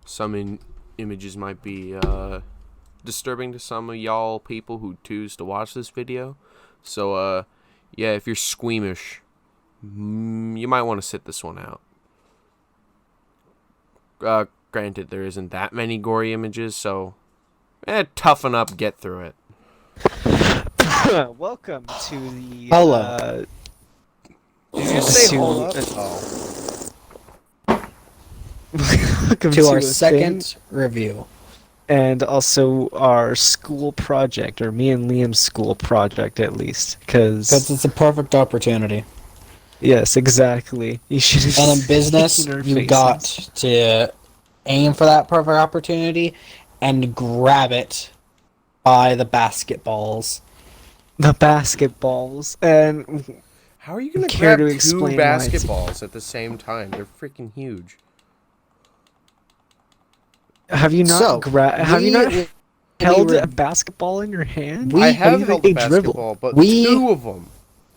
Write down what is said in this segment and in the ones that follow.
some images might be disturbing to some of y'all people who choose to watch this video. So, yeah, if you're squeamish, you might want to sit this one out. Granted, there isn't that many gory images, so toughen up, get through it. Welcome to the... Hello. Did you say hold up? Oh. Welcome to our a second review. And also our school project, or me and Liam's school project at least, because it's a perfect opportunity. Yes, exactly. You should. And in business, you got to aim for that perfect opportunity and grab it by the basketballs. The basketballs, and how are you gonna grab two basketballs at the same time? They're freaking huge. Have you not held a basketball in your hand? I have held a basketball, but two of them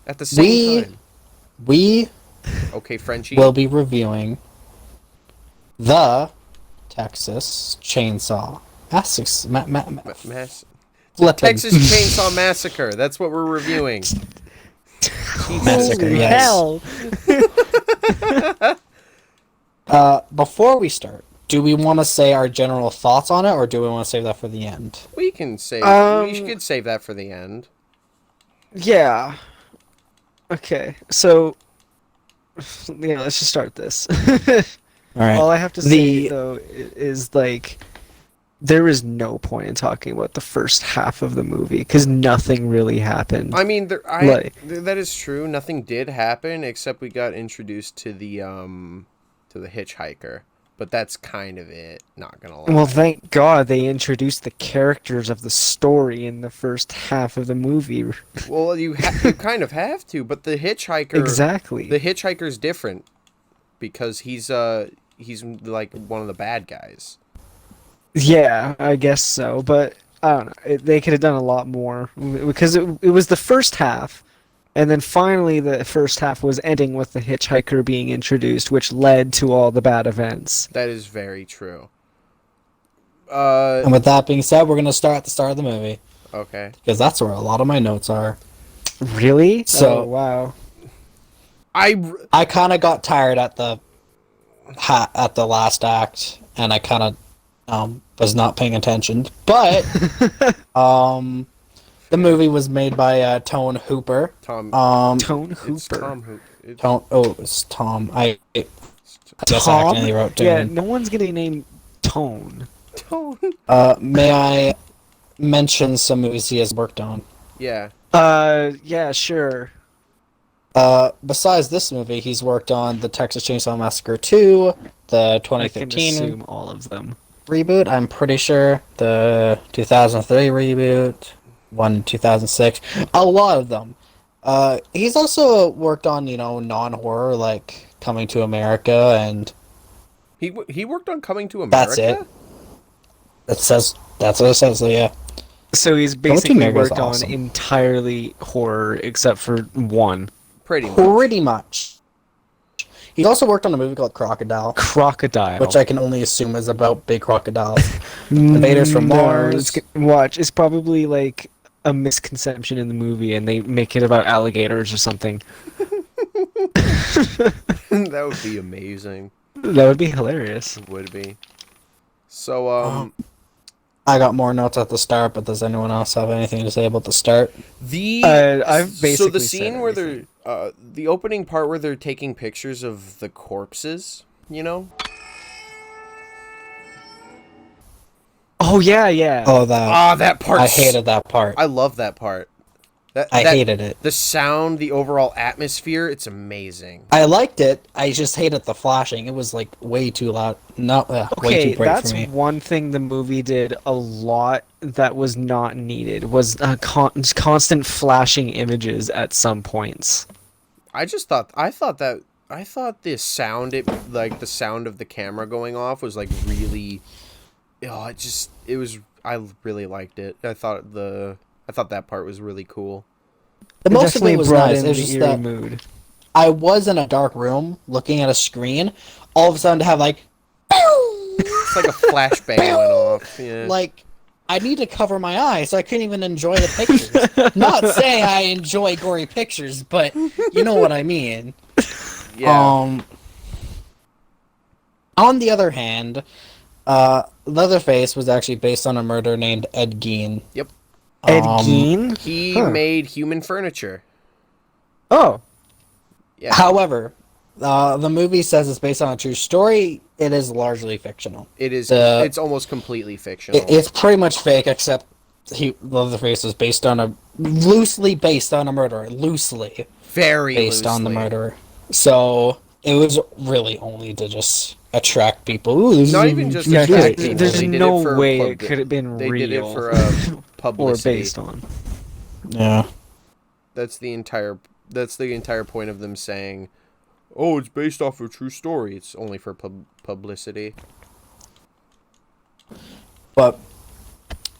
at the same time. Okay, Frenchie. Will be reviewing the Texas Chainsaw Massacre. The Texas Chainsaw Massacre. That's what we're reviewing. Massacre, yes. Before we start, do we want to say our general thoughts on it, or do we want to save that for the end? We can save. We could save that for the end. Yeah. Okay. So, yeah, let's just start this. All right. All I have to say though is like, there is no point in talking about the first half of the movie because nothing really happened. I mean, that is true. Nothing did happen except we got introduced to the hitchhiker. But that's kind of it, not gonna lie. Well, thank God they introduced the characters of the story in the first half of the movie. Well, you kind of have to, but the hitchhiker... Exactly. The hitchhiker's different, because he's like one of the bad guys. Yeah, I guess so, but I don't know. They could have done a lot more, because it was the first half. And then finally, the first half was ending with the hitchhiker being introduced, which led to all the bad events. That is very true. And with that being said, we're going to start at the start of the movie. Okay. Because that's where a lot of my notes are. Really? So, oh, wow. I kind of got tired at the last act, and I kind of was not paying attention. But, the movie was made by Tone Hooper. Tone Hooper. It's Tom Hooper. It's Tom. I guess I accidentally wrote Tone. Yeah, no one's gonna name Tone. Tone. May I mention some movies he has worked on? Yeah. Yeah, sure. Besides this movie, he's worked on the Texas Chainsaw Massacre 2, the 2015 I can assume all of them. Reboot, I'm pretty sure, the 2003 reboot, one in 2006, a lot of them. He's also worked on, non-horror, like Coming to America, and... He worked on Coming to America? That's it. That's what it says, so yeah. So he's basically worked on entirely horror, except for one. Pretty much. He's also worked on a movie called Crocodile. Which I can only assume is about big crocodiles. Invaders from Mars. Watch, it's probably like a misconception in the movie, and they make it about alligators or something. That would be amazing. That would be hilarious. It would be. So, I got more notes at the start, but does anyone else have anything to say about the start? I've basically so the scene where they're the opening part where they're taking pictures of the corpses, Oh yeah. Oh, that part. I hated that part. I love that part. I hated it. The sound, the overall atmosphere, it's amazing. I liked it. I just hated the flashing. It was like way too loud. Way too bright for me. That's one thing the movie did a lot that was not needed. Was constant flashing images at some points. I thought this sound, the sound of the camera going off was like really. I really liked it. I thought that part was really cool. The most of it was nice. It was just that mood. I was in a dark room looking at a screen. All of a sudden to have like like a flashbang went off. Yeah. Like, I need to cover my eyes, so I couldn't even enjoy the pictures. Not saying I enjoy gory pictures, but you know what I mean. Yeah. On the other hand, Leatherface was actually based on a murderer named Ed Gein. Yep. Ed Gein? He made human furniture. Oh. Yeah. However, the movie says it's based on a true story. It is largely fictional. It is. It's almost completely fictional. It's pretty much fake, except Leatherface was loosely based on a murderer. Loosely. Very based loosely on the murderer. So it was really only to just attract people. Ooh, this Not is even just Yeah, attract people. there's They did no it for way it could have been They real. did it for or publicity. based on. Yeah. That's the entire point of them saying, "Oh, it's based off a true story." It's only for publicity. But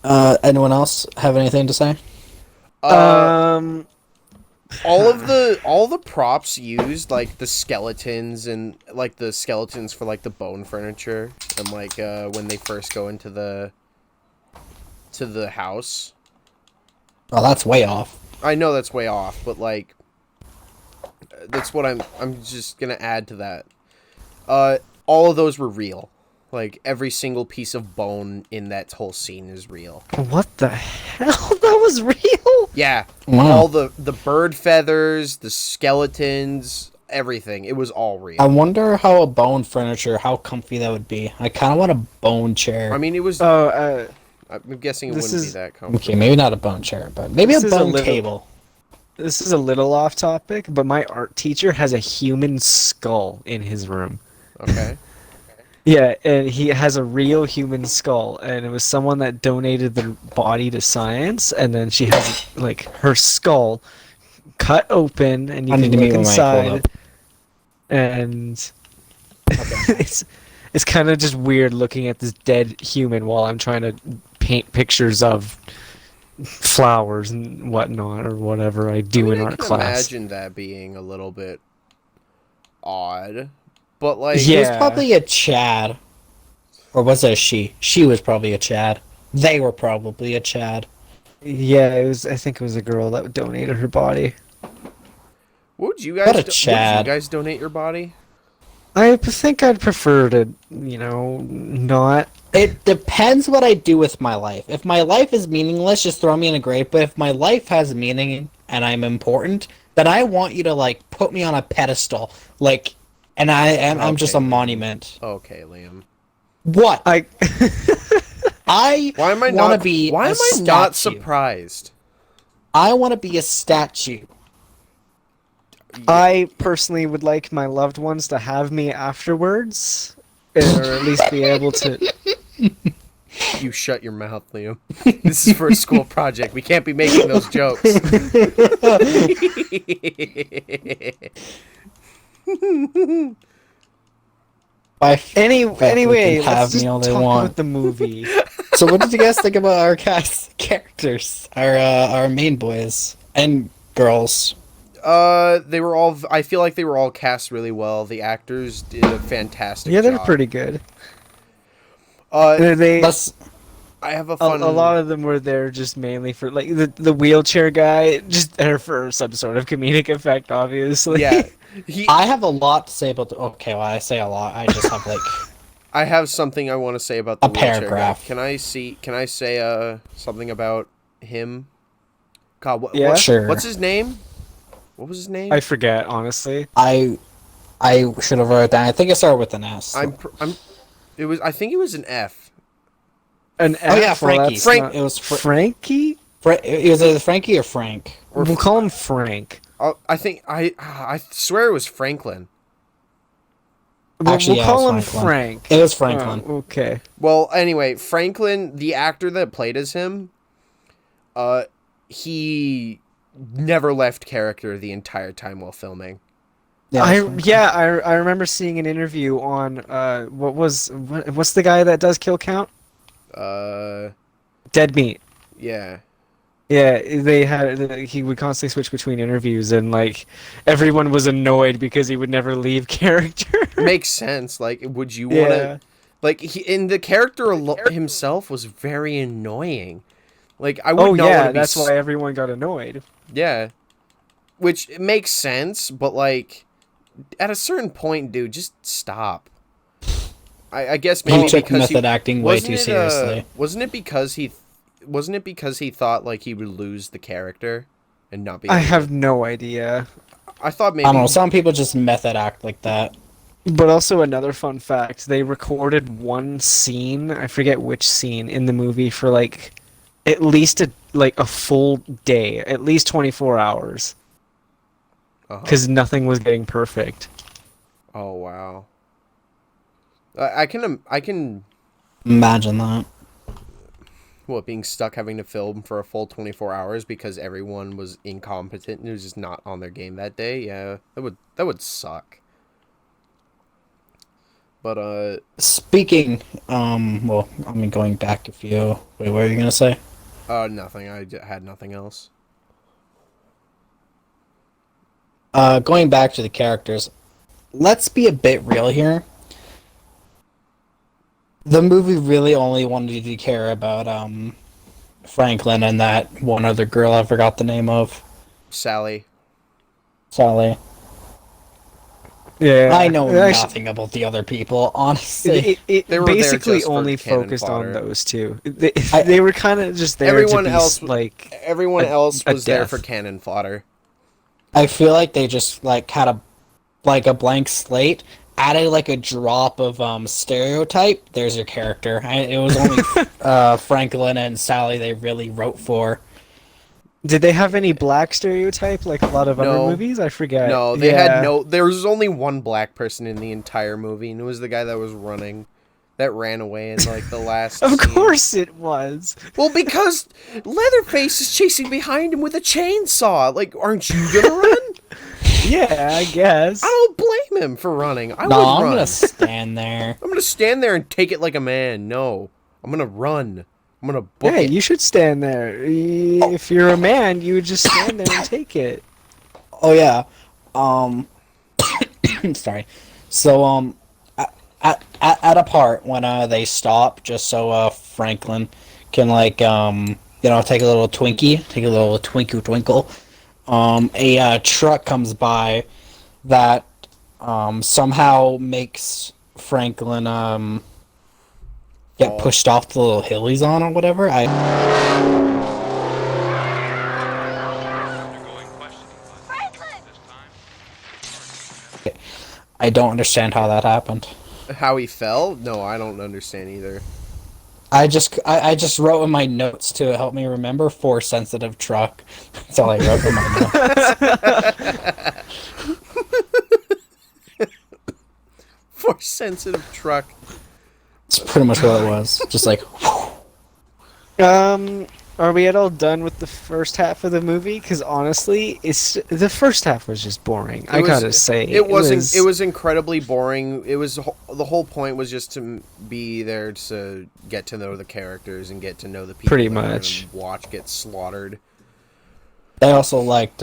anyone else have anything to say? All the props used, like the skeletons and like the skeletons for like the bone furniture, and like when they first go into the house. Oh, that's way off. I know that's way off, but like that's what I'm just gonna add to that. All of those were real. Like every single piece of bone in that whole scene is real. What the hell? That was real? Yeah. Wow. All the bird feathers, the skeletons, everything. It was all real. I wonder how a bone furniture, how comfy that would be. I kind of want a bone chair. I mean, it was. Oh, I'm guessing it wouldn't be that comfortable. Okay, maybe not a bone chair, but maybe a This is a bone little- table. this is a little off topic, but my art teacher has a human skull in his room. Okay. Yeah, and he has a real human skull, and it was someone that donated their body to science, and then she has like her skull cut open, and you I can need to look meet my mic, hold inside, up. and it's kind of just weird looking at this dead human while I'm trying to paint pictures of flowers and whatnot or whatever I do in I art can class. imagine that being a little bit odd, but like, It was Yeah. probably a Chad. Or was it a she? She was probably a Chad. They were probably a Chad. Yeah, it was. I think it was a girl that donated her body. what would you What guys? a Would you Chad. guys donate your body? I think I'd prefer to, not. It depends what I do with my life. If my life is meaningless, just throw me in a grave. But if my life has meaning and I'm important, then I want you to like put me on a pedestal, like, and I'm just a Okay. monument. Okay, Liam. What? I. I Why am I want not? to be Why a am I not statue. surprised? I want to be a statue. I personally would like my loved ones to have me afterwards, or at least be able to. You shut your mouth, Liam. This is for a school project. We can't be making those jokes. Anyway, can have let's just me all they talk want. about the movie. So, what did you guys think about our cast characters, our main boys and girls? They were all. I feel like they were all cast really well. The actors did a fantastic Yeah, they're job. pretty good. Uh, They Let's. I have a a fun. lot of them were there just mainly for like the wheelchair guy, just there for some sort of comedic effect, obviously. Yeah, I have a lot to say about the. Okay, well, I say a lot. I just have like. I have something I want to say about the A wheelchair guy. paragraph. Can I say something about him? God, Yeah? Sure. What's his name? What was his name? I forget, honestly. I should have wrote it down. I think it started with an S. I think it was an F. An Oh, yeah, F, well, Frankie. that's Frank- not- it was Frankie? It was either Frankie or Frank. Or We'll call him Frank. I swear it was Franklin. Actually, We'll yeah, call it him was Franklin. Frank. It was Franklin. Oh, okay. Well, anyway, Franklin, the actor that played as him, he never left character the entire time while filming. I Franklin. I remember seeing an interview on what's the guy that does Kill Count? Dead Meat. Yeah. Yeah, they had he would constantly switch between interviews, and like everyone was annoyed because he would never leave character. Makes sense. Like, would you want to... Yeah. Like, the character himself was very annoying. Like, I would not want to be... that's why everyone got annoyed. Yeah. Which, it makes sense, but, like, at a certain point, dude, just stop. I guess maybe he took because method acting way too seriously. Wasn't it because he thought, like, he would lose the character and not be... I have no idea. I thought maybe... I don't know, some people just method act like that. But also another fun fact, they recorded one scene, I forget which scene, in the movie for, like, at least a full day, at least 24 hours. Because nothing was getting perfect. Oh, wow. I can... Imagine that. What, being stuck having to film for a full 24 hours because everyone was incompetent and was just not on their game that day? Yeah, that would suck. But, Speaking, well, I mean, going back a few... Wait, what were you gonna say? nothing. I had nothing else. Going back to the characters, let's be a bit real here. The movie really only wanted you to care about, Franklin and that one other girl I forgot the name of. Sally. Sally. Yeah, I know nothing about the other people, honestly. It They were there basically just for only cannon focused fodder. on those two. They were kind of just there Everyone to be else Everyone a else was there death. for cannon fodder. I feel like they just, like, had a blank slate, added, like, a drop of, stereotype. There's your character. It was only, Franklin and Sally they really wrote for. Did they have any black stereotype like a lot of other No. movies? I forget. No, they had no... There was only one black person in the entire movie, and it was the guy that was running. That ran away in, like, the last Of scene. course it was. Well, because Leatherface is chasing behind him with a chainsaw. Like, aren't you gonna run? Yeah, I guess. I don't blame him for running. I No, would I'm run. gonna stand there. I'm gonna stand there and take it like a man. No. I'm gonna run. I'm gonna book Yeah, it. you should stand there. If you're a man, you would just stand there and take it. Oh yeah. Sorry. So at a part when they stop just so Franklin can like take a little Twinkie, take a little twinkle, a truck comes by that somehow makes Franklin get pushed off the little hill he's on or whatever. I don't understand how that happened. How he fell? No, I don't understand either. I just wrote in my notes to help me remember Force sensitive truck. That's all I wrote in my notes. Force sensitive truck. That's pretty much what it was. Just like, Are we at all done with the first half of the movie? Because honestly, the first half was just boring. I gotta say, it was incredibly boring. It was the whole point was just to be there to get to know the characters and get to know the people. Pretty that we're gonna much. watch get slaughtered. they also liked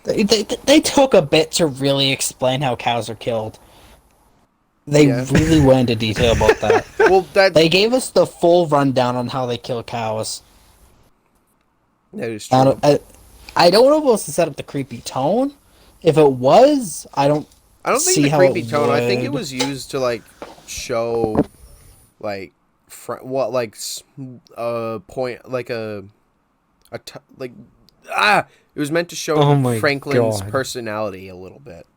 they took a bit to really explain how cows are killed. They really went into detail about that. Well, They gave us the full rundown on how they kill cows. that is true. I don't know if it was to set up the creepy tone. If it was, I don't think see the how creepy it tone. I think it would. was used to like show, like, point like it was meant to show Oh my Franklin's God. personality a little bit.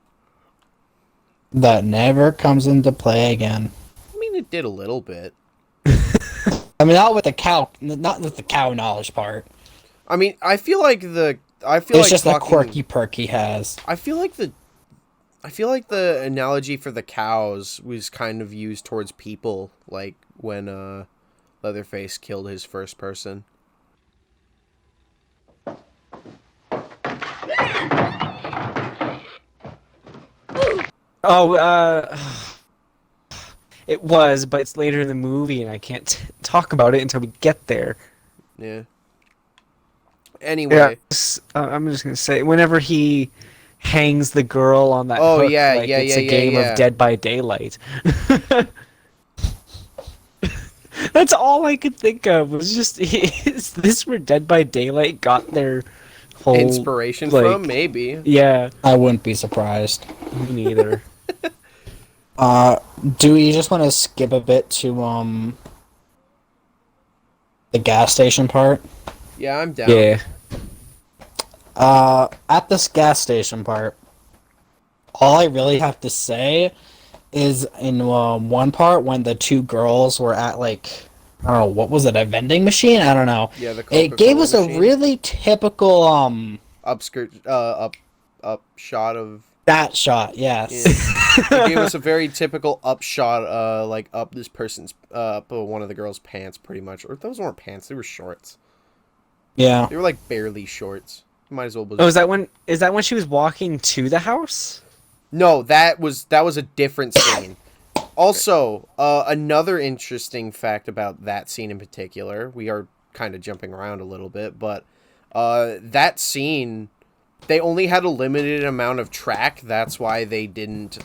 That never comes into play again. I mean, it did a little bit. I mean, not with the cow knowledge part. I mean, I feel like It's just the quirky perk he has. I feel like the analogy for the cows was kind of used towards people, like when Leatherface killed his first person. It was, but it's later in the movie, and I can't talk about it until we get there. Yeah. Anyway. I'm just gonna say, whenever he hangs the girl on that Oh, hook, yeah, like yeah, it's yeah, a game yeah. of Dead by Daylight. That's all I could think of was just is this where Dead by Daylight got their whole Inspiration like, from? Maybe. Yeah, I wouldn't be surprised. me neither. Do we just want to skip a bit to the gas station part? Yeah, I'm down. Yeah. At this gas station part, all I really have to say is in one part when the two girls were at like, I don't know, what was it, a vending machine? I don't know. Yeah, the It gave Coca-Cola us a machine. really typical up shot of. that shot, yes. Yeah. It gave us a very typical up shot, like up this person's up one of the girls' pants, pretty much. Or those weren't pants; they were shorts. Yeah. They were like barely shorts. Might as well. Oh, is that when she was walking to the house? No, that was a different scene. Also, another interesting fact about that scene in particular, we are kind of jumping around a little bit, but that scene, they only had a limited amount of track. That's why they didn't.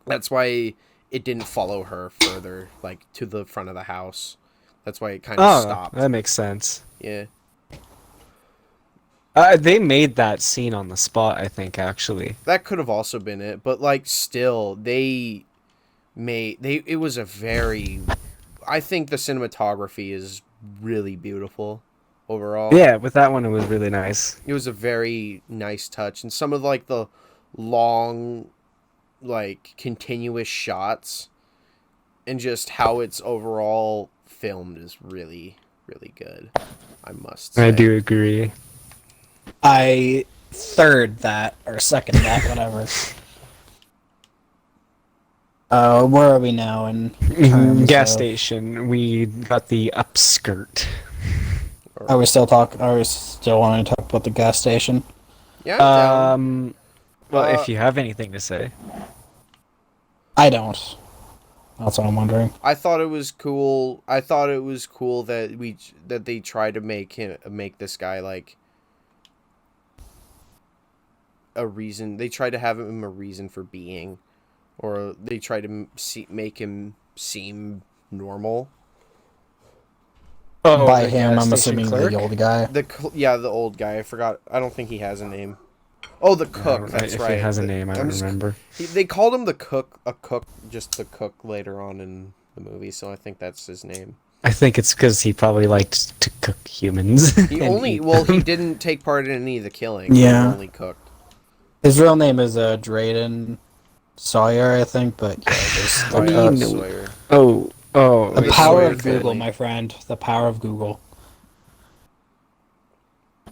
That's why it didn't follow her further, like to the front of the house. That's why it kind of stopped. That makes sense. Yeah. They made that scene on the spot, I think, actually. That could have also been it, but like still, it was a very, I think the cinematography is really beautiful overall. Yeah, with that one it was really nice. It was a very nice touch, and some of like the long, like continuous shots, and just how it's overall filmed is really, really good. I must say. I do agree. I third that, or second that, whatever. Where are we now in terms Gas of... station. We got the upskirt. Are we still wanting to talk about the gas station? Yeah. I'm down. Well, if you have anything to say. I don't. That's what I'm wondering. I thought it was cool. I thought it was cool that they tried to make this guy like a reason. They tried to have him a reason for being, or they tried to make him seem normal. Oh, By the him, gas I'm station assuming clerk? the old guy. The old guy. I forgot. I don't think he has a name. Oh, the cook. That's if right. If it has a name, I don't remember. They called him the cook. Just the cook later on in the movie. So I think that's his name. I think it's because he probably liked to cook humans. He and only eat he them. didn't take part in any of the killing. Yeah. He only cooked. His real name is Drayden Sawyer, I think, but yeah, just Oh, the yeah, cook. Sawyer. The Wait, power Sawyer of Google, family. my friend. The power of Google.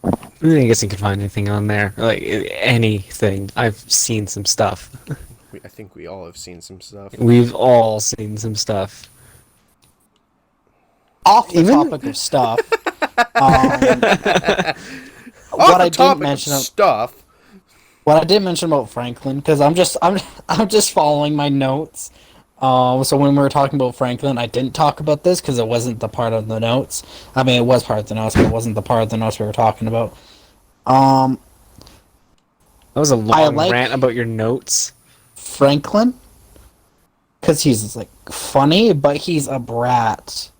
I guess you can find anything on there. Like, anything. I've seen some stuff. I think we all have seen some stuff. We've all seen some stuff. Off the Even- topic of stuff. Off what the I topic didn't mention of stuff. What I did mention about Franklin, because I'm just following my notes. So when we were talking about Franklin, I didn't talk about this because it wasn't the part of the notes. I mean, it was part of the notes, but it wasn't the part of the notes we were talking about. That was a long like- rant about your notes. Franklin, because he's like funny, but he's a brat.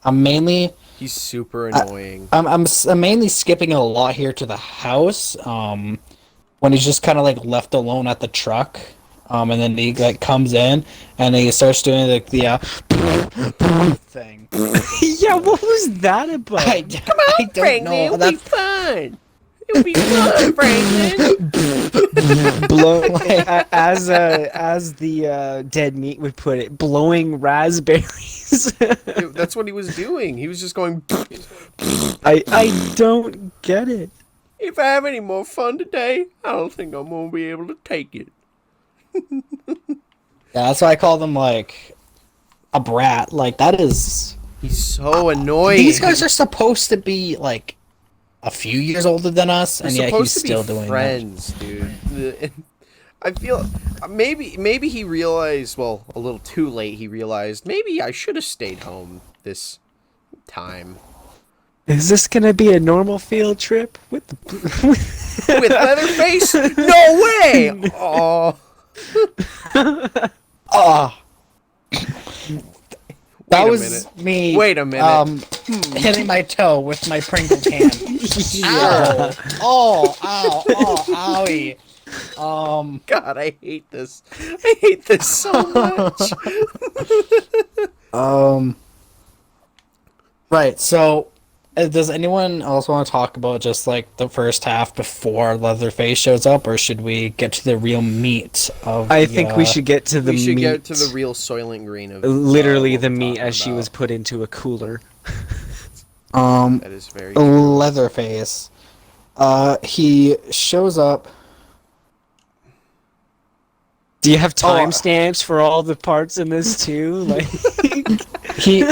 He's super annoying. I'm mainly skipping a lot here to the house. When he's just kind of like left alone at the truck, and then he like comes in and he starts doing like the thing. Yeah, what was that about? I don't know. That's fun. It'll be fun, Franklin. As the dead meat would put it, blowing raspberries. That's what he was doing. He was just going. I don't get it. If I have any more fun today, I don't think I'm gonna be able to take it. Yeah, that's why I call them like a brat. Like that is. He's so annoying. These guys are supposed to be like a few years older than us, They're and yet supposed he's to still be doing friends, dude. I feel maybe he realized, well, a little too late. He realized maybe I should have stayed home this time. Is this gonna be a normal field trip with With Leatherface? No way! Oh. that. That Wait a was minute. me. Wait a minute. Hitting my toe with my Pringles can. Yeah. Ow! Oh, owie. God, I hate this. I hate this so much. Right. So, does anyone else want to talk about just like the first half before Leatherface shows up, or should we get to the real meat of? I think we should get to the We should meat. get to the real Soylent Green of Literally what the we're meat talking as she was about. put into a cooler. That is very true. Leatherface. He shows up. Do you have timestamps for all the parts in this too? Like, He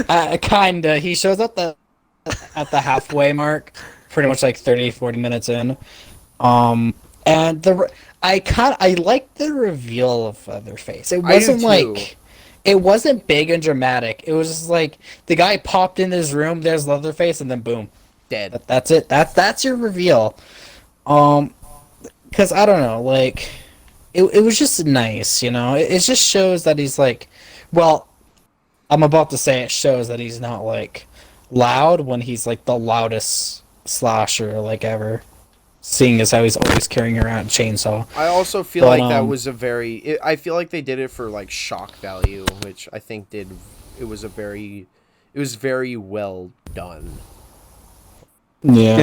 kinda. He shows up at the halfway mark, pretty much like 30, 40 minutes in. And I liked the reveal of Leatherface. It wasn't like, it wasn't big and dramatic. It was just like the guy popped in his room, there's Leatherface, and then boom, Dead. that's it. That's your reveal. Because I don't know, like it was just nice, you know. It just shows that he's like, well, I'm about to say it shows that he's not like loud when he's like the loudest slasher like ever. Seeing as how he's always carrying around a chainsaw. I also feel like that was a very. I feel like they did it for like shock value, which I think did. It was very well done. Yeah.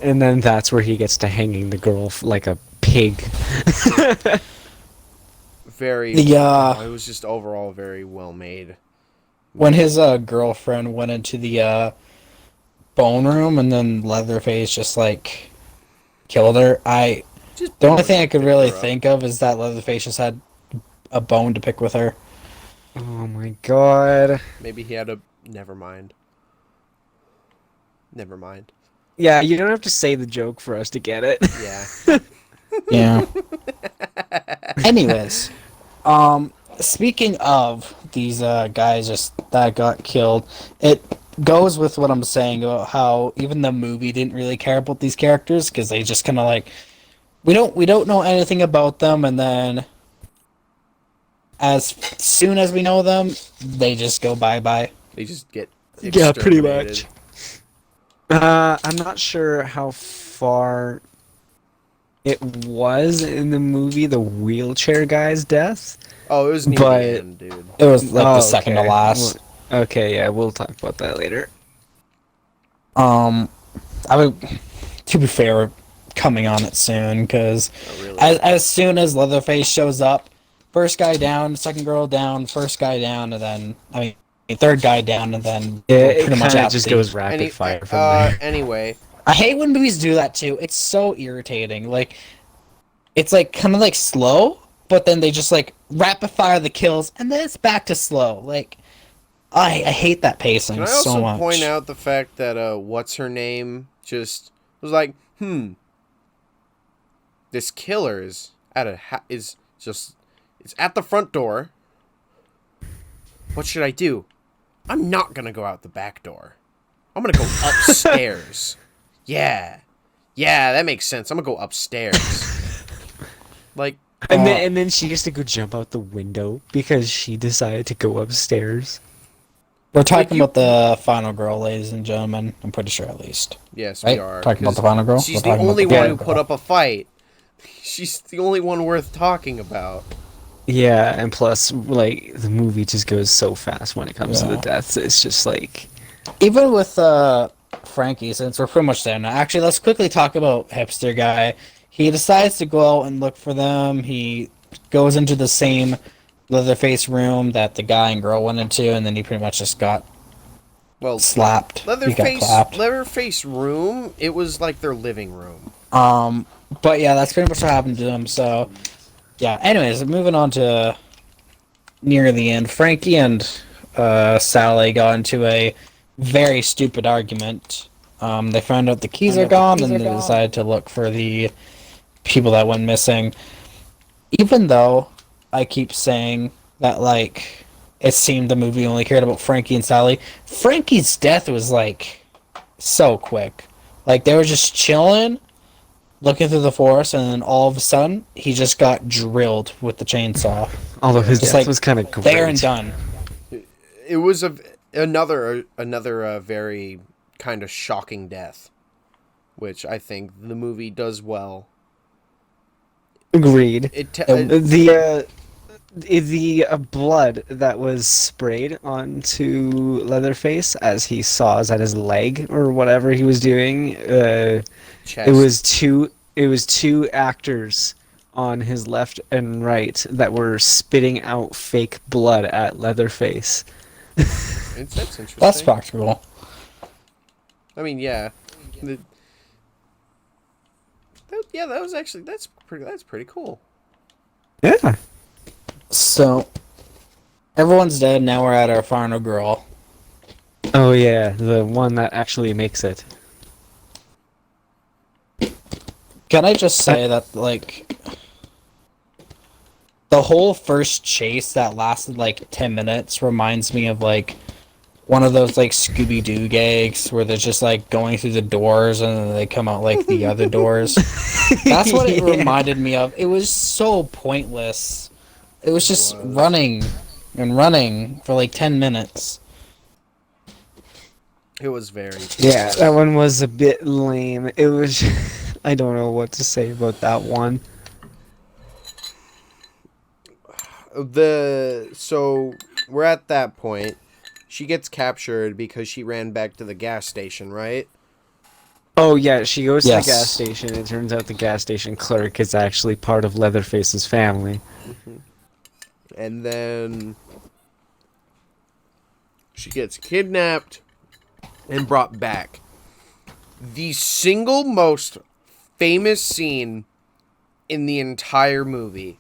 and then that's where he gets to hanging the girl like a pig. Very. Yeah. It was just overall very well made. When his girlfriend went into the bone room and then Leatherface just like killed her, the only thing I could really think of is that Leatherface just had a bone to pick with her. Oh my god. Maybe he had a. Never mind. Yeah, you don't have to say the joke for us to get it. Yeah. Yeah. Anyways, speaking of these guys just that got killed, it goes with what I'm saying about how even the movie didn't really care about these characters because they just kind of like we don't know anything about them, and then as soon as we know them, they just go bye. They just get. Yeah, pretty exterminated. much. I'm not sure how far it was in the movie, the wheelchair guy's death. Oh, it was near But- the end, dude. It was like the second to last. Well, okay, yeah, we'll talk about that later. I would, to be fair, coming on it soon because Oh, really? as soon as Leatherface shows up, first guy down, second girl down, first guy down, and then third guy down, and then Yeah, we're it pretty much kind of out just the- goes rapid fire from there. Anyway, I hate when movies do that too. It's so irritating. Like, it's like kind of like slow, but then they just like rapid fire the kills, and then it's back to slow. Like, I hate that pacing can I so also much. point out the fact that what's her name just was like, this killer is it's at the front door. What should I do? I'm not gonna go out the back door. I'm gonna go upstairs. Yeah, that makes sense. I'm gonna go upstairs. Like, And then she gets to go jump out the window because she decided to go upstairs. We're talking about the final girl, ladies and gentlemen. I'm pretty sure, at least. yes, Right? we are. Talking about 'cause the final girl? She's We're the talking about only the one final who girl. put up a fight. She's the only one worth talking about. Yeah, and plus, like, the movie just goes so fast when it comes to the Yeah. deaths. It's just like, Even with Frankie, since we're pretty much there now. Actually, let's quickly talk about Hipster Guy. He decides to go out and look for them. He goes into the same Leatherface room that the guy and girl went into, and then he pretty much just got slapped. He got clapped. Leatherface room. It was like their living room. But yeah, that's pretty much what happened to him. So, yeah. Anyways, moving on to near the end, Frankie and Sally got into a very stupid argument. They found out the keys are gone, and they decided to look for the people that went missing. Even though I keep saying that, like, it seemed the movie only cared about Frankie and Sally, Frankie's death was, like, so quick. Like, they were just chilling, looking through the forest, and then all of a sudden, he just got drilled with the chainsaw. although his Just death like, was kind of great. There and done. It was Another very kind of shocking death, which I think the movie does well. Agreed. Um, The blood that was sprayed onto Leatherface as he saws at his leg or whatever he was doing, Chest. it was two actors on his left and right that were spitting out fake blood at Leatherface. That's interesting. That's practical. I mean, yeah. That was actually that's pretty cool. Yeah. So, everyone's dead. Now we're at our final girl. Oh yeah, the one that actually makes it. Can I just say that, like, the whole first chase that lasted like 10 minutes reminds me of like one of those like Scooby-Doo gags where they're just like going through the doors and then they come out like the other doors. That's what it Yeah. reminded me of. It was so pointless. It was just running and running for like 10 minutes. It was very. Yeah, that one was a bit lame. It was. I don't know what to say about that one. So we're at that point. She gets captured because she ran back to the gas station, right? Oh yeah, she goes to Yes. the gas station. It turns out the gas station clerk is actually part of Leatherface's family. And then she gets kidnapped and brought back. The single most famous scene in the entire movie.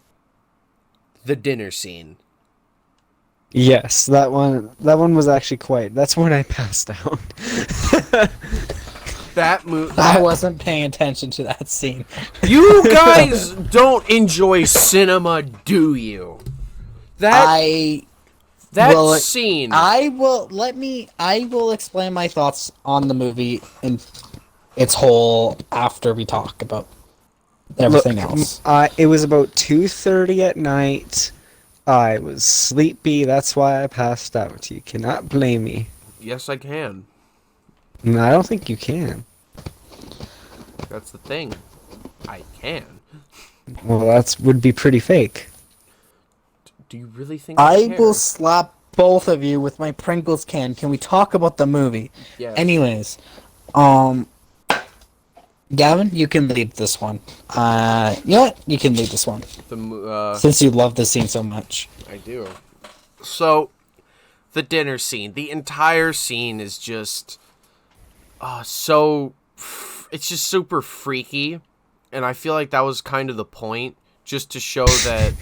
The dinner scene. Yes, that one was actually quite. That's when I passed out. That movie. I wasn't paying attention to that scene. You guys don't enjoy cinema, do you? That scene. I will explain my thoughts on the movie in its whole after we talk about everything else. It was about 2:30 at night. I was sleepy. That's why I passed out. You cannot blame me. Yes, I can. No, I don't think you can. That's the thing. I can. Well, would be pretty fake. Do you really think I care? will slap both of you with my Pringles can. Can we talk about the movie? Yes. Anyways, Gavin, you can lead this one. You know what? You can lead this one. Since you love this scene so much. I do. So, the dinner scene. The entire scene is just... it's just super freaky. And I feel like that was kind of the point. Just to show that...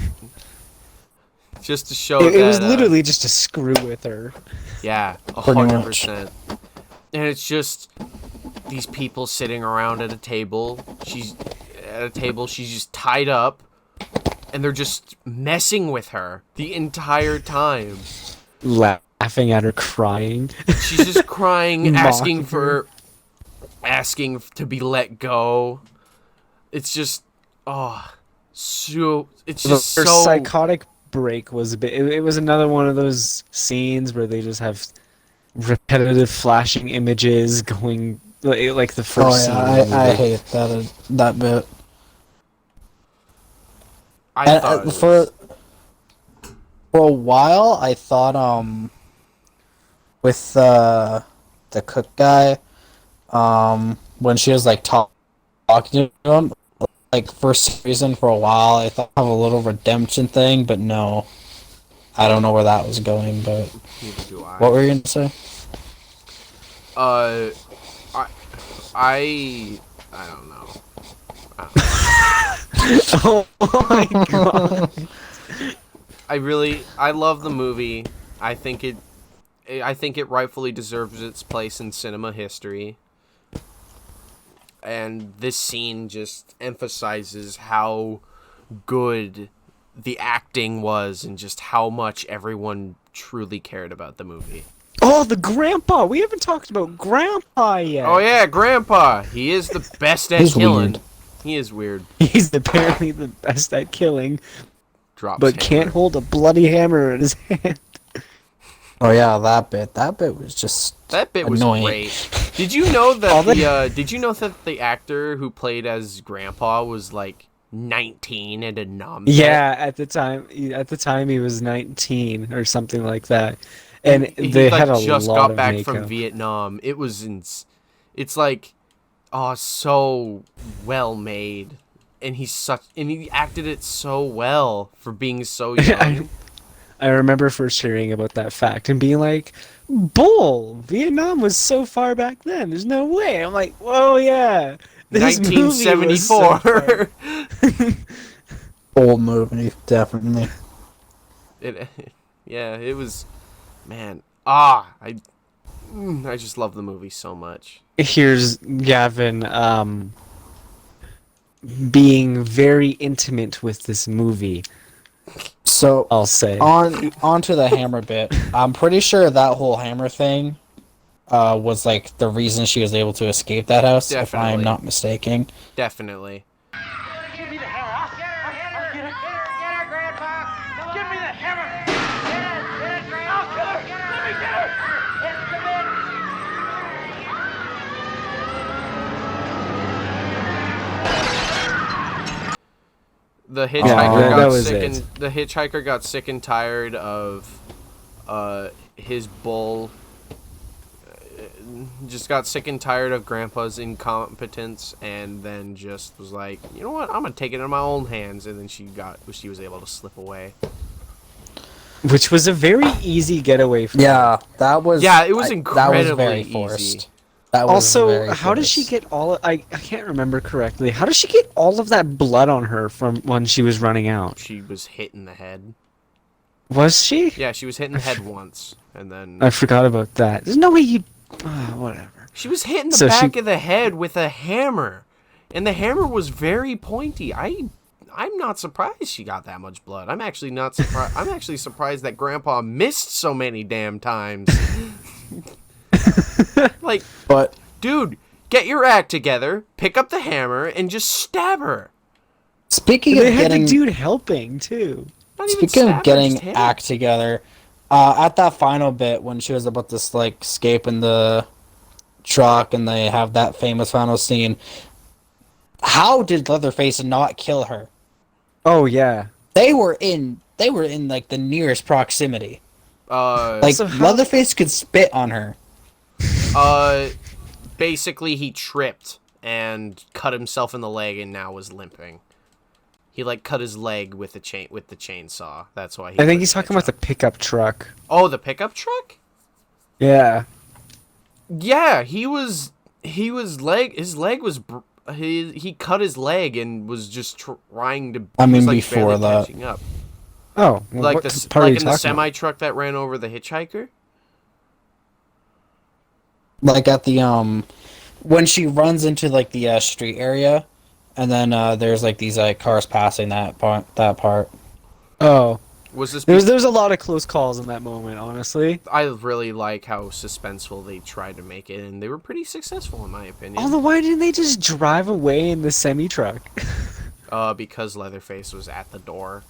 It was literally just to screw with her. Yeah, Pretty much. 100%. And it's just... these people sitting around at a table. She's just tied up. And they're just messing with her the entire time. Laughing at her, crying. She's just crying, asking Mocking to be let go. It's just, it's Her just so... psychotic break was a bit. It was another one of those scenes where they just have repetitive flashing images going like the first scene. I hate that bit. I thought it was... for a while, I thought with the cook guy, when she was like talking to him, like for some reason for a while, I thought of a little redemption thing, but no, I don't know where that was going. But Neither do I. what were you gonna say? I don't know. Oh my god! I love the movie. I think it rightfully deserves its place in cinema history. And this scene just emphasizes how good the acting was and just how much everyone truly cared about the movie. Oh, the grandpa! We haven't talked about grandpa yet. Oh yeah, Grandpa! He is the best at He's killing. weird. He is weird. He's apparently the best at killing, Drops but hammer. can't hold a bloody hammer in his hand. Oh yeah, that bit. That bit was just That bit was annoying. great. Did you know that All Did you know that the actor who played as Grandpa was like 19 and a numb? Yeah, at the time he was 19 or something like that, And and he they had like a just lot got of back from makeup. Vietnam. It's like, oh, so well made, and he acted it so well for being so young. I remember first hearing about that fact and being like, "Bull! Vietnam was so far back then. There's no way." I'm like, "Whoa, yeah, this movie was so far." 1974. Old movie, definitely. it, yeah, it was, man. I just love the movie so much. Here's Gavin being very intimate with this movie. So I'll say. onto the hammer bit. I'm pretty sure that whole hammer thing was like the reason she was able to escape that house, if I am Definitely. not mistaken. Definitely. Give me the hammer. I'll get her. I'll get her. Get her, Grandpa. Give me the hammer. Get it, Grandpa. I'll kill her. Let me get her. It's the men. The hitchhiker that got was sick it. and the hitchhiker got sick and tired of his bull. Just got sick and tired of Grandpa's incompetence, and then just was like, you know what, I'm gonna take it in my own hands. And then she was able to slip away. Which was a very easy getaway from Yeah, that was. Yeah, it was that was incredibly very easy. forced. That was Also, very how does she forced. get I can't remember correctly. How does she get all of that blood on her from when she was running out? She was hit in the head. Was she? Yeah, she was hit in the head once, and then I forgot about that. There's no way you. Whatever. she was hit in the So back she- of the head with a hammer, and the hammer was very pointy. I'm not surprised she got that much blood. I'm actually not surprised. I'm actually surprised that Grandpa missed so many damn times. Like, But dude, get your act together, pick up the hammer, and just stab her. speaking They of had getting the dude helping too. Not even speaking stab of her, getting just hit her. act together, at that final bit when she was about to like escape in the truck and they have that famous final scene, how did Leatherface not kill her? Oh yeah. They were in like the nearest proximity. Like So how- Leatherface could spit on her. Basically he tripped and cut himself in the leg and now was limping. He like cut his leg with the chainsaw. That's why he I think couldn't he's talking catch about the up. pickup truck. Oh, the pickup truck? Yeah. Yeah, his leg was he cut his leg and was just trying to I he was, mean, like, before barely that. catching up. Oh, well, Like what the part are you like in the talking semi about? truck that ran over the hitchhiker? Like at the when she runs into like the street area, and then there's like these cars passing that part. Oh, Was this there's a lot of close calls in that moment, honestly. I really like how suspenseful they tried to make it, and they were pretty successful in my opinion. Although, why didn't they just drive away in the semi truck? Because Leatherface was at the door,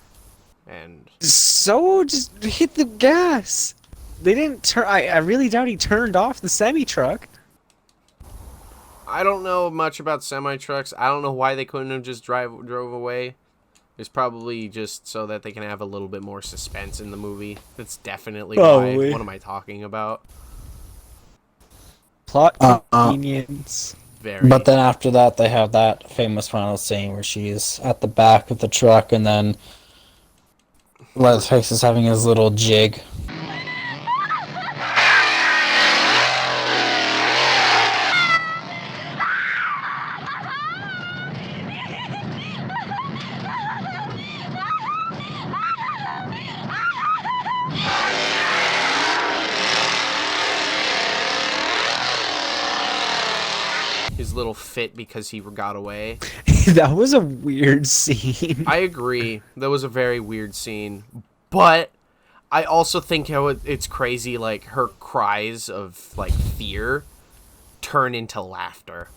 and So just hit the gas. They didn't turn. I really doubt he turned off the semi truck. I don't know much about semi trucks. I don't know why they couldn't have just drove away. It's probably just so that they can have a little bit more suspense in the movie. That's definitely Probably. why. What am I talking about? Plot Uh-uh. convenience. Very. But then after that, they have that famous final scene where she's at the back of the truck, and then Leatherface is having his little jig. his little fit because he got away. That was a weird scene. I agree. That was a very weird scene. But I also think how it's crazy, like, her cries of, like, fear turn into laughter.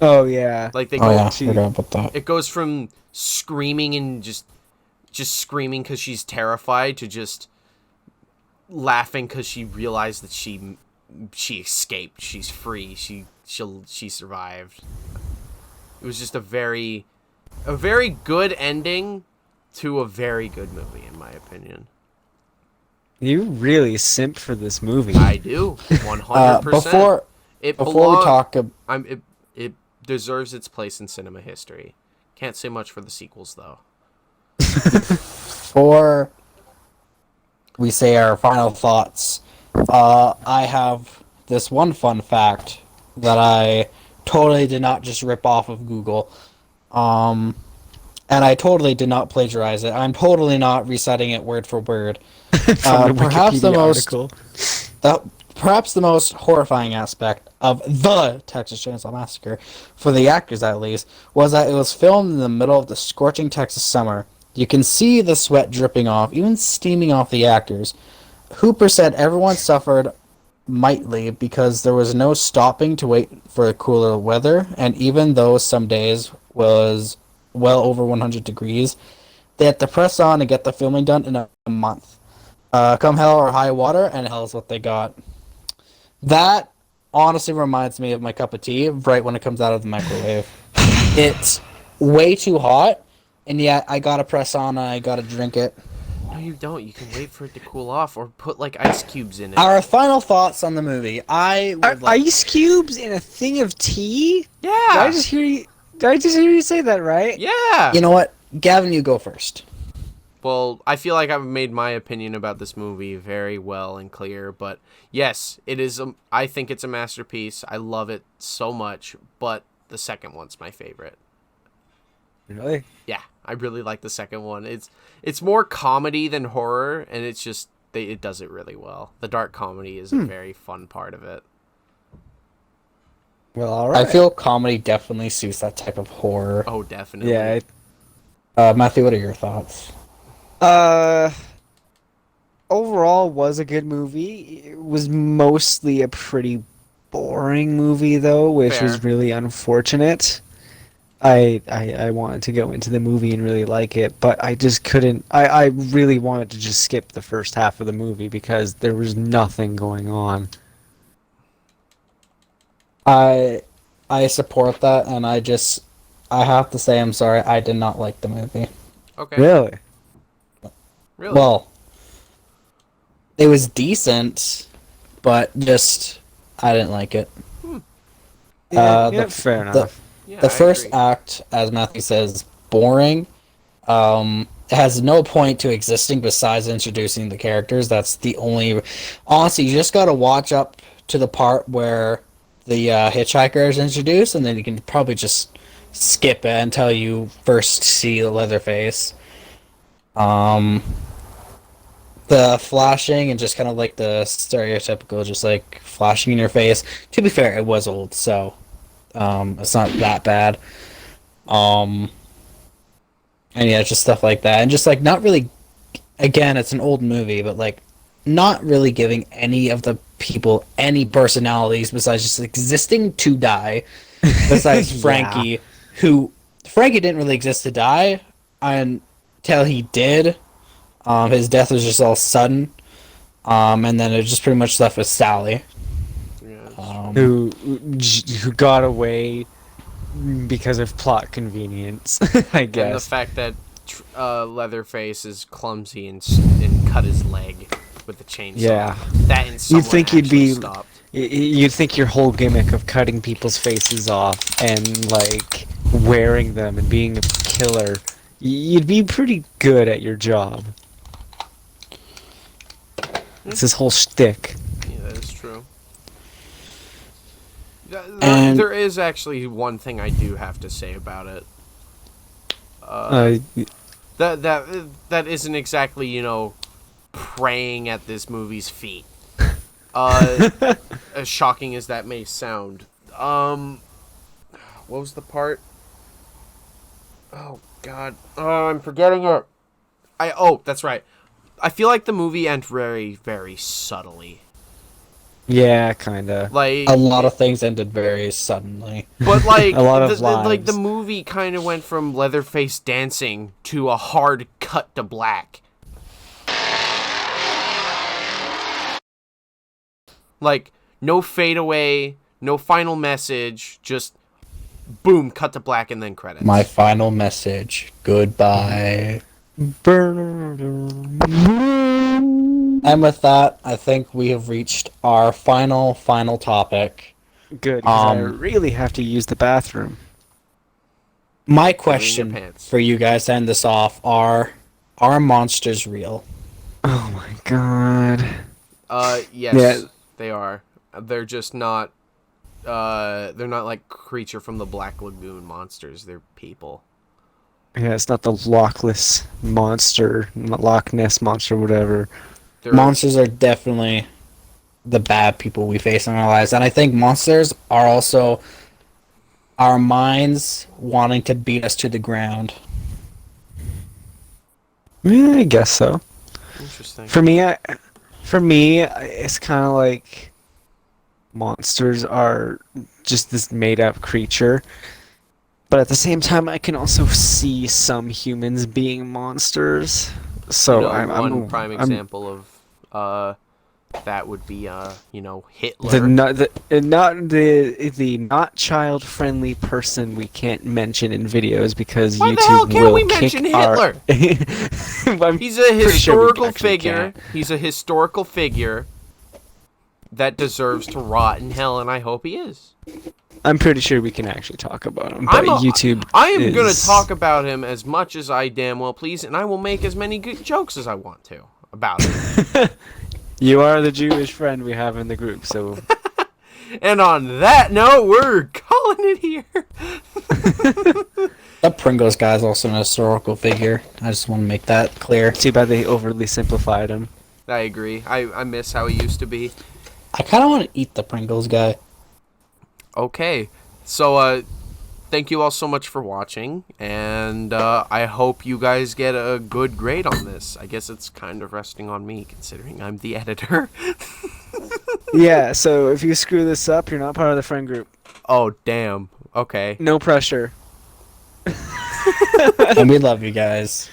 Oh yeah. Like, they Oh go, yeah, I she- forgot about that. it goes from screaming and just screaming because she's terrified to just laughing because she realized that she escaped. She's free. She survived. It was just a very good ending to a very good movie, in my opinion. You really simp for this movie. I do, 100%. Before we talk, it deserves its place in cinema history. Can't say much for the sequels, though. before we say our final thoughts, I have this one fun fact that I totally did not just rip off of Google. And I totally did not plagiarize it. I'm totally not reciting it word for word. From the perhaps the Wikipedia most article. perhaps the most horrifying aspect of the Texas Chainsaw Massacre, for the actors at least, was that it was filmed in the middle of the scorching Texas summer. You can see the sweat dripping off, even steaming off the actors. Hooper said everyone suffered mightily because there was no stopping to wait for the cooler weather, and even though some days was well over 100 degrees, they had to press on and get the filming done in a month. Come hell or high water, and hell is what they got. That honestly reminds me of my cup of tea right when it comes out of the microwave. It's way too hot, and yet I gotta press on and I gotta drink it. No, you don't. You can wait for it to cool off or put, like, ice cubes in it. Our final thoughts on the movie. I would like... Ice cubes in a thing of tea? Yeah! Did I just hear you say that right? Yeah! You know what? Gavin, you go first. Well, I feel like I've made my opinion about this movie very well and clear, but yes, it is. I think it's a masterpiece. I love it so much, but the second one's my favorite. Really? Yeah, I really like the second one. It's more comedy than horror, and it's just it does it really well. The dark comedy is a very fun part of it. Well, all right. I feel comedy definitely suits that type of horror. Oh, definitely. Yeah. Matthew, what are your thoughts? Overall was a good movie. It was mostly a pretty boring movie though, which Fair. was really unfortunate. I wanted to go into the movie and really like it, but I just couldn't. I really wanted to just skip the first half of the movie because there was nothing going on. I support that, and I have to say I'm sorry, I did not like the movie. Okay. Really? Really? Well, it was decent, but just I didn't like it. Yeah, fair enough. Yeah, The I first agree. act, as Matthew says, boring. It has no point to existing besides introducing the characters. That's the only... Honestly, you just gotta watch up to the part where the hitchhiker is introduced, and then you can probably just skip it until you first see Leatherface. The flashing and just kind of like the stereotypical, just like flashing in your face. To be fair, it was old, so it's not that bad. And yeah, just stuff like that, and just like not really. Again, it's an old movie, but like not really giving any of the people any personalities besides just existing to die. Besides Yeah. Frankie, Frankie didn't really exist to die until he did. His death was just all sudden, and then it just pretty much left with Sally, Yeah. Who got away because of plot convenience, I And the guess. fact that Leatherface is clumsy and cut his leg with the chainsaw. Yeah. That and someone think you'd actually be- stopped. You'd think your whole gimmick of cutting people's faces off and like wearing them and being a killer, you'd be pretty good at your job. It's his whole shtick. Yeah, that is true. And- There is actually one thing I do have to say about it. That isn't exactly, praying at this movie's feet. As shocking as that may sound. What was the part? Oh God. Oh, I'm forgetting it. That's right. I feel like the movie ends very, very subtly. Yeah, kinda. Like a lot of things ended very suddenly. But like A lot of like the lives. movie kind of went from Leatherface dancing to a hard cut to black. Like, no fadeaway, no final message, just boom, cut to black and then credits. My final message. Goodbye. And with that, I think we have reached our final topic. Good, 'cause I really have to use the bathroom. My Put it in your question pants. for you guys to end this off are monsters real? Oh my god. Yes, Yeah. they are. They're just not, they're not like Creature from the Black Lagoon monsters. They're people. Yeah, it's not the Loch Ness monster, whatever. They're, Monsters are definitely the bad people we face in our lives, and I think monsters are also our minds wanting to beat us to the ground. Yeah, I guess so. Interesting. For me, it's kind of like monsters are just this made-up creature, but at the same time, I can also see some humans being monsters. So You know, I'm one prime example of that would be Hitler. the not child friendly person we can't mention in videos because Why YouTube the hell can't will we kick mention our... Hitler? He's a pretty sure we historical actually figure. can't. He's a historical figure that deserves to rot in hell, and I hope he is. I'm pretty sure we can actually talk about him, but YouTube I am is... gonna talk about him as much as I damn well please, and I will make as many good jokes as I want to about him. You are the Jewish friend we have in the group, so... And on that note, we're calling it here. The Pringles guy is also an historical figure. I just want to make that clear. Too bad they overly simplified him. I agree. I miss how he used to be. I kind of want to eat the Pringles guy. Okay, so thank you all so much for watching, and I hope you guys get a good grade on this. I guess it's kind of resting on me, considering I'm the editor. Yeah, so if you screw this up, you're not part of the friend group. Oh, damn. Okay. No pressure. And we love you guys.